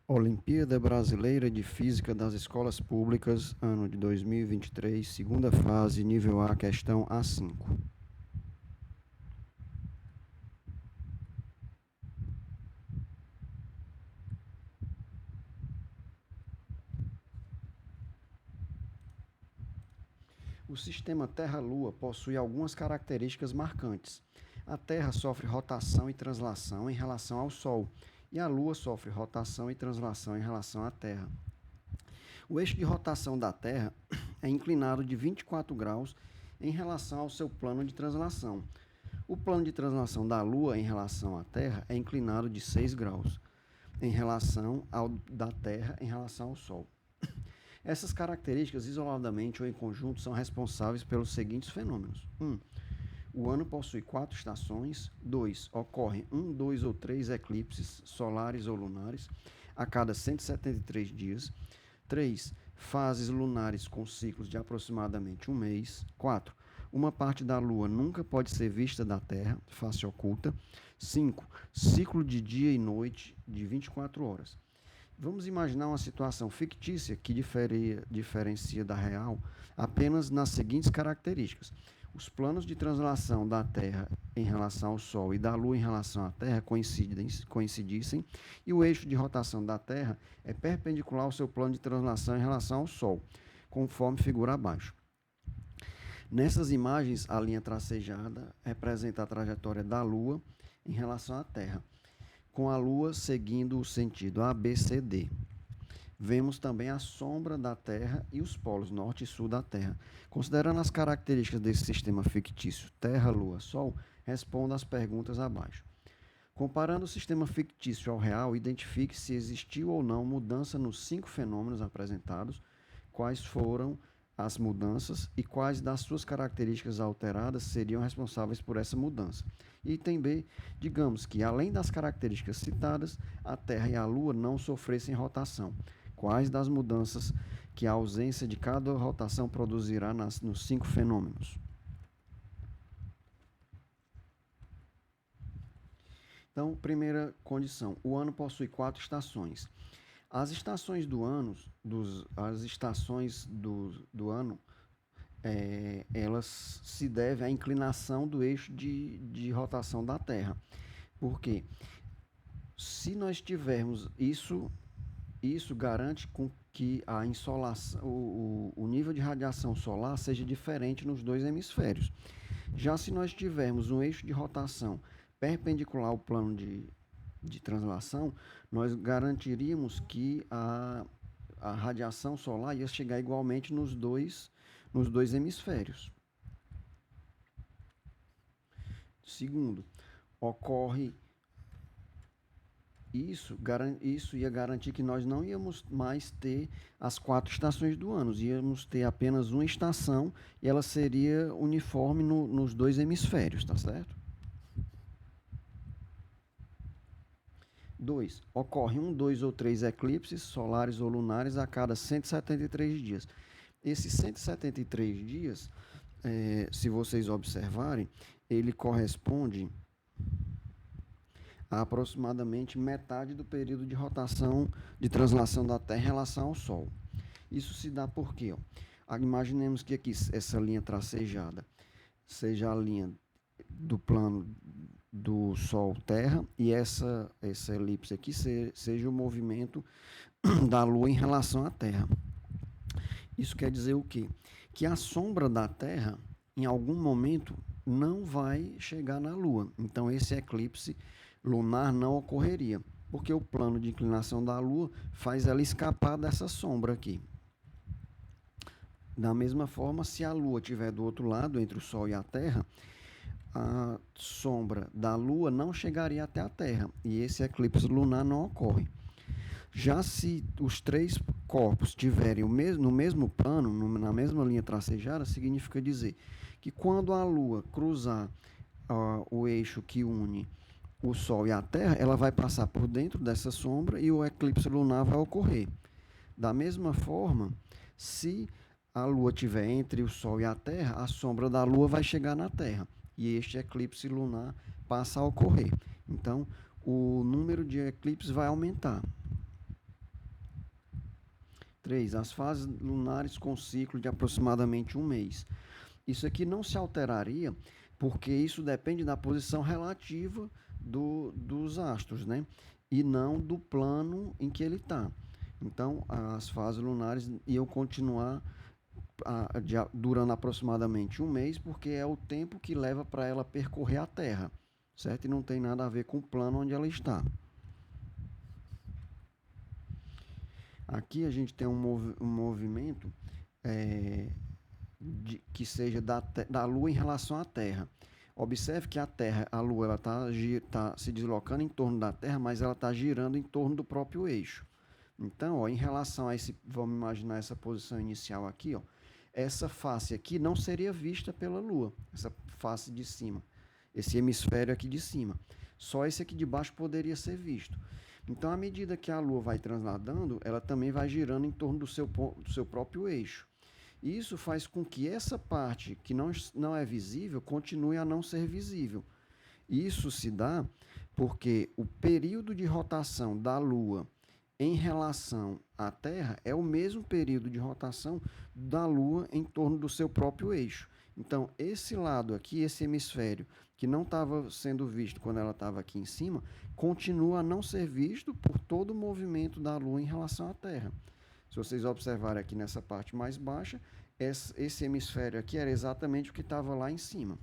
Olimpíada Brasileira de Física das Escolas Públicas, ano de 2023, segunda fase, nível A, questão A5. O sistema Terra-Lua possui algumas características marcantes. A Terra sofre rotação e translação em relação ao Sol, e a Lua sofre rotação e translação em relação à Terra. O eixo de rotação da Terra é inclinado de 24 graus em relação ao seu plano de translação. O plano de translação da Lua em relação à Terra é inclinado de 6 graus em relação ao da Terra em relação ao Sol. Essas características, isoladamente ou em conjunto, são responsáveis pelos seguintes fenômenos. 1. O ano possui 4 estações. 2. Ocorrem 1, 2 ou 3 eclipses solares ou lunares a cada 173 dias. 3. Fases lunares com ciclos de aproximadamente um mês. 4. Uma parte da Lua nunca pode ser vista da Terra, face oculta. 5. Ciclo de dia e noite de 24 horas. Vamos imaginar uma situação fictícia que diferencia da real apenas nas seguintes características. Os planos de translação da Terra em relação ao Sol e da Lua em relação à Terra coincidissem, e o eixo de rotação da Terra é perpendicular ao seu plano de translação em relação ao Sol, conforme figura abaixo. Nessas imagens, a linha tracejada representa a trajetória da Lua em relação à Terra, com a Lua seguindo o sentido ABCD. Vemos também a sombra da Terra e os polos norte e sul da Terra. Considerando as características desse sistema fictício Terra, Lua, Sol, responda às perguntas abaixo. Comparando o sistema fictício ao real, identifique se existiu ou não mudança nos 5 fenômenos apresentados, quais foram as mudanças e quais das suas características alteradas seriam responsáveis por essa mudança. Item B, digamos que, além das características citadas, a Terra e a Lua não sofressem rotação. Quais das mudanças que a ausência de cada rotação produzirá nos 5 fenômenos? Então, primeira condição, o ano possui 4 estações. As estações do ano, elas se devem à inclinação do eixo de rotação da Terra. Porque se nós tivermos isso garante com que a insolação, o nível de radiação solar seja diferente nos dois hemisférios. Já se nós tivermos um eixo de rotação perpendicular ao plano de translação, nós garantiríamos que a radiação solar ia chegar igualmente nos dois hemisférios. Segundo, ocorre isso ia garantir que nós não íamos mais ter as 4 estações do ano, íamos ter apenas uma estação e ela seria uniforme nos dois hemisférios, tá certo? 2. Ocorre 1, 2 ou 3 eclipses solares ou lunares a cada 173 dias. Esses 173 dias, se vocês observarem, ele corresponde a aproximadamente metade do período de rotação de translação da Terra em relação ao Sol. Isso se dá por quê? Imaginemos que aqui essa linha tracejada seja a linha do plano do Sol-Terra e essa elipse aqui seja o movimento da Lua em relação à Terra. Isso quer dizer o quê? Que a sombra da Terra, em algum momento, não vai chegar na Lua. Então, esse eclipse lunar não ocorreria, porque o plano de inclinação da Lua faz ela escapar dessa sombra aqui. Da mesma forma, se a Lua estiver do outro lado, entre o Sol e a Terra, a sombra da Lua não chegaria até a Terra, e esse eclipse lunar não ocorre. Já se os 3 corpos estiverem no mesmo plano, na mesma linha tracejada, significa dizer que quando a Lua cruzar o eixo que une o Sol e a Terra, ela vai passar por dentro dessa sombra e o eclipse lunar vai ocorrer. Da mesma forma, se a Lua estiver entre o Sol e a Terra, a sombra da Lua vai chegar na Terra e este eclipse lunar passa a ocorrer. Então, o número de eclipses vai aumentar. 3. As fases lunares com ciclo de aproximadamente um mês. Isso aqui não se alteraria, porque isso depende da posição relativa dos astros, né? E não do plano em que ele está. Então, as fases lunares iam continuar durando aproximadamente um mês, porque é o tempo que leva para ela percorrer a Terra, certo? E não tem nada a ver com o plano onde ela está. Aqui a gente tem um movimento que seja da Lua em relação à Terra. Observe que a Lua, ela tá se deslocando em torno da Terra, mas ela está girando em torno do próprio eixo. Então, ó, em relação a esse, vamos imaginar essa posição inicial aqui, ó, essa face aqui não seria vista pela Lua, essa face de cima, esse hemisfério aqui de cima. Só esse aqui de baixo poderia ser visto. Então, à medida que a Lua vai transladando, ela também vai girando em torno do seu próprio eixo. Isso faz com que essa parte que não é visível continue a não ser visível. Isso se dá porque o período de rotação da Lua em relação à Terra é o mesmo período de rotação da Lua em torno do seu próprio eixo. Então, esse lado aqui, esse hemisfério, que não estava sendo visto quando ela estava aqui em cima, continua a não ser visto por todo o movimento da Lua em relação à Terra. Se vocês observarem aqui nessa parte mais baixa, esse hemisfério aqui era exatamente o que estava lá em cima.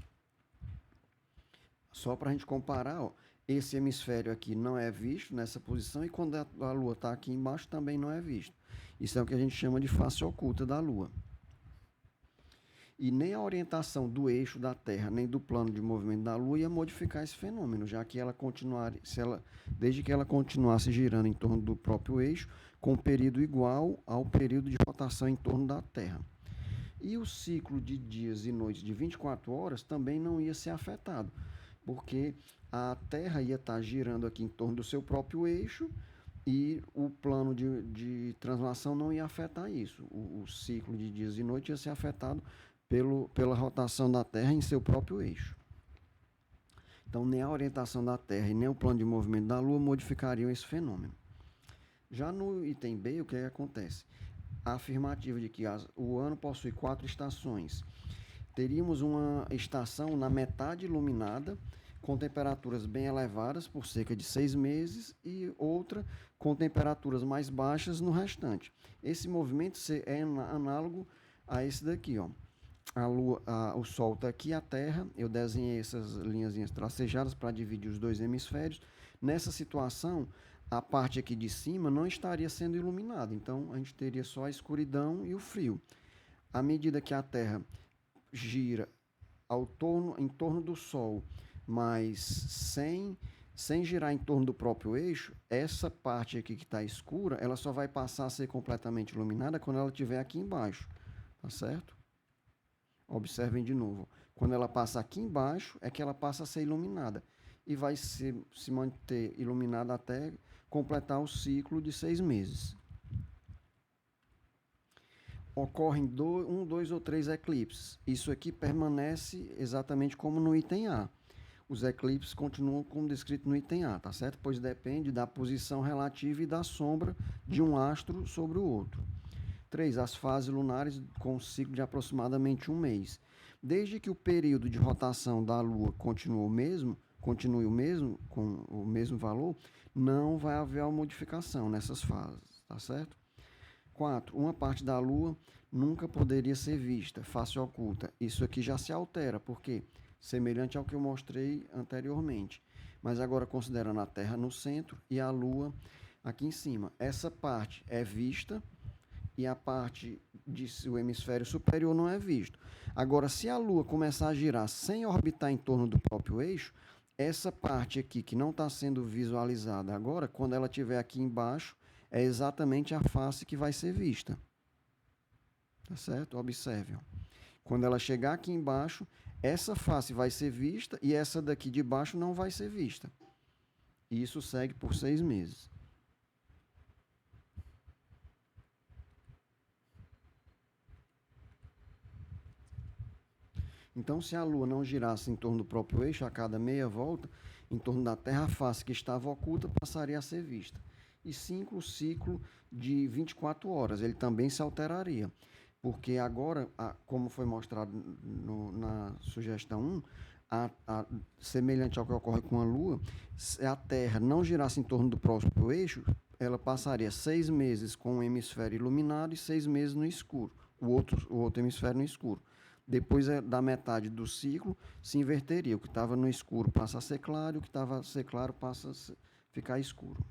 Só para a gente comparar, ó, esse hemisfério aqui não é visto nessa posição e quando a Lua está aqui embaixo também não é visto. Isso é o que a gente chama de face oculta da Lua. E nem a orientação do eixo da Terra, nem do plano de movimento da Lua ia modificar esse fenômeno, já que desde que ela continuasse girando em torno do próprio eixo, com um período igual ao período de rotação em torno da Terra. E o ciclo de dias e noites de 24 horas também não ia ser afetado, porque a Terra ia estar girando aqui em torno do seu próprio eixo e o plano de translação não ia afetar isso. O ciclo de dias e noites ia ser afetado pela rotação da Terra em seu próprio eixo. Então, nem a orientação da Terra e nem o plano de movimento da Lua modificariam esse fenômeno. Já no item B, o que acontece? A afirmativa de que o ano possui 4 estações. Teríamos uma estação na metade iluminada, com temperaturas bem elevadas por cerca de 6 meses, e outra com temperaturas mais baixas no restante. Esse movimento é análogo a esse daqui, ó. A Lua, o Sol está aqui, a Terra, eu desenhei essas linhazinhas tracejadas para dividir os dois hemisférios. Nessa situação, a parte aqui de cima não estaria sendo iluminada, então a gente teria só a escuridão e o frio. À medida que a Terra gira em torno do Sol, mas sem girar em torno do próprio eixo, essa parte aqui que está escura, ela só vai passar a ser completamente iluminada quando ela estiver aqui embaixo, tá certo? Observem de novo. Quando ela passa aqui embaixo, é que ela passa a ser iluminada. E vai se manter iluminada até completar o ciclo de 6 meses. Ocorrem 1, 2 ou 3 eclipses. Isso aqui permanece exatamente como no item A. Os eclipses continuam como descrito no item A, tá certo? Pois depende da posição relativa e da sombra de um astro sobre o outro. 3. As fases lunares com um ciclo de aproximadamente um mês. Desde que o período de rotação da Lua continue o mesmo, com o mesmo valor, não vai haver uma modificação nessas fases, tá certo? 4. Uma parte da Lua nunca poderia ser vista, face oculta. Isso aqui já se altera, porque semelhante ao que eu mostrei anteriormente. Mas agora considerando a Terra no centro e a Lua aqui em cima. Essa parte é vista e a parte do hemisfério superior não é visto. Agora, se a Lua começar a girar sem orbitar em torno do próprio eixo, essa parte aqui que não está sendo visualizada agora, quando ela estiver aqui embaixo, é exatamente a face que vai ser vista. Tá certo? Observe. Quando ela chegar aqui embaixo, essa face vai ser vista e essa daqui de baixo não vai ser vista. E isso segue por 6 meses. Então, se a Lua não girasse em torno do próprio eixo a cada meia volta, em torno da Terra, a face que estava oculta passaria a ser vista. e 5 o ciclo de 24 horas. Ele também se alteraria. Porque agora, como foi mostrado na sugestão 1, semelhante ao que ocorre com a Lua, se a Terra não girasse em torno do próprio eixo, ela passaria 6 meses com o hemisfério iluminado e 6 meses no escuro, o outro hemisfério no escuro. Depois da metade do ciclo, se inverteria. O que estava no escuro passa a ser claro, e o que estava a ser claro passa a ficar escuro.